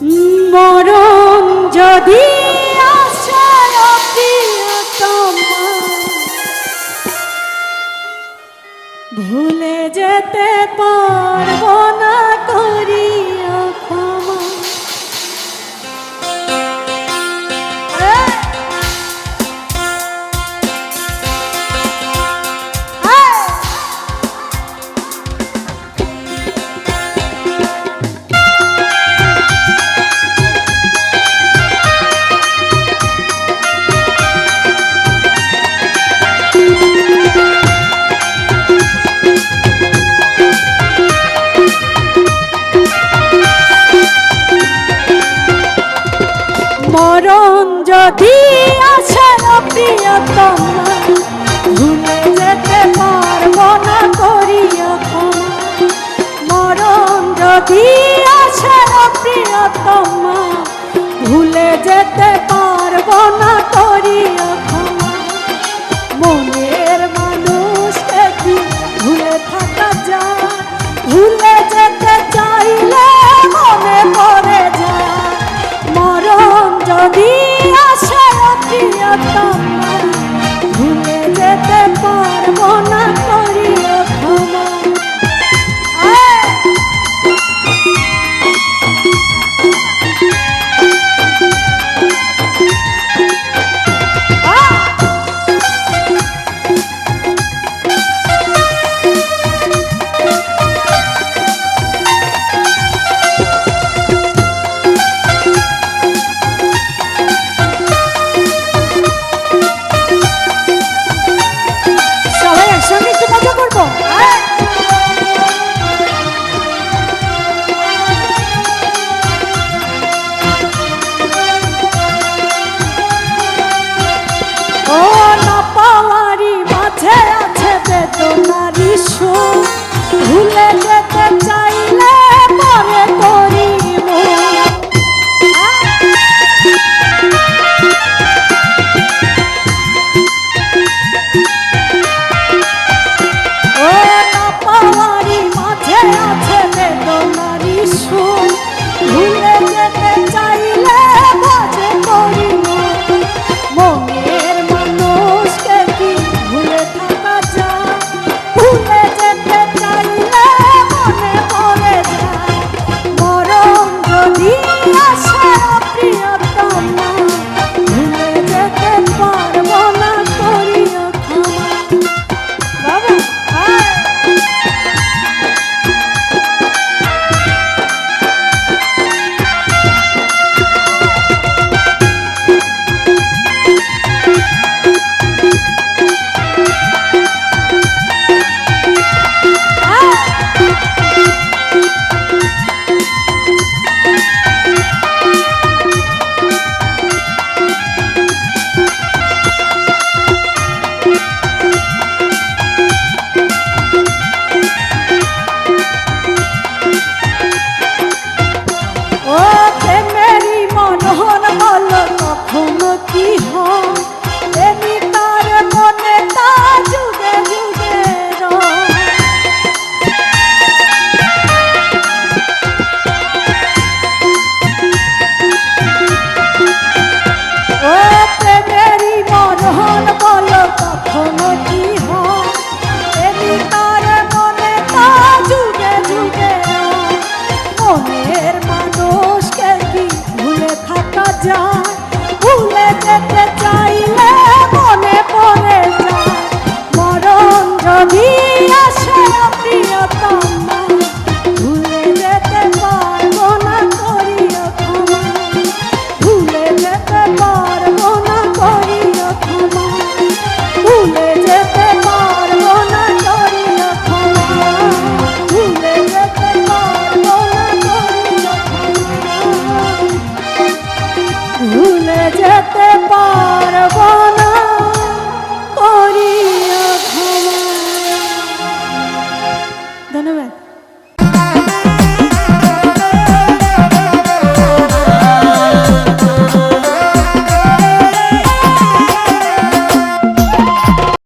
মরণ যদি আসে প্রিয়তমা, ভুলে যেতে পারবো না করিয়া ক্ষমা। মরণ যদি আসে প্রিয়তমা, ভুলে যেতে পারবো না করিয়া ক্ষমা। মরণ যদি আসে প্রিয়তমা, ভুলে যেতে পারবো না করিয়া ক্ষমা। মনের মানুষকে কি ভুলে থাকা যায়? ভুলে যেতে চাইলে মনে পড়ে যায়। মরণ যদি আসে প্রিয়তমা, ভুলে যেতে পারবো না করিয়া ক্ষমা। ভুলে যেতে চাইলে পরে করিব। ও না পাওয়ারি মাঝে আছে বেদনারি সুর, ভুলে যেতে চাইলে বাজে করিব। মনের মানুষকে কি ভুলে থাকা যায়? ভুলে যেতে চাইলে মনে পড়ে যায়। মরণ যদি আসে প্রিয়তমা, ভুলে যেতে পারবো না করিয়া ক্ষমা। বাবা কখনো কি হয় এমনি তার মনে তা যুগে যুগে ও প্রেমেরই মরণ বলো কখনো কি হয় এমনি তার মনে তা যুগে যুগে। মনের মানুষকে কি ভুলে থাকা যায়? ভুলে যেতে চাইলে মনে পড়ে যায়। মরণ যদি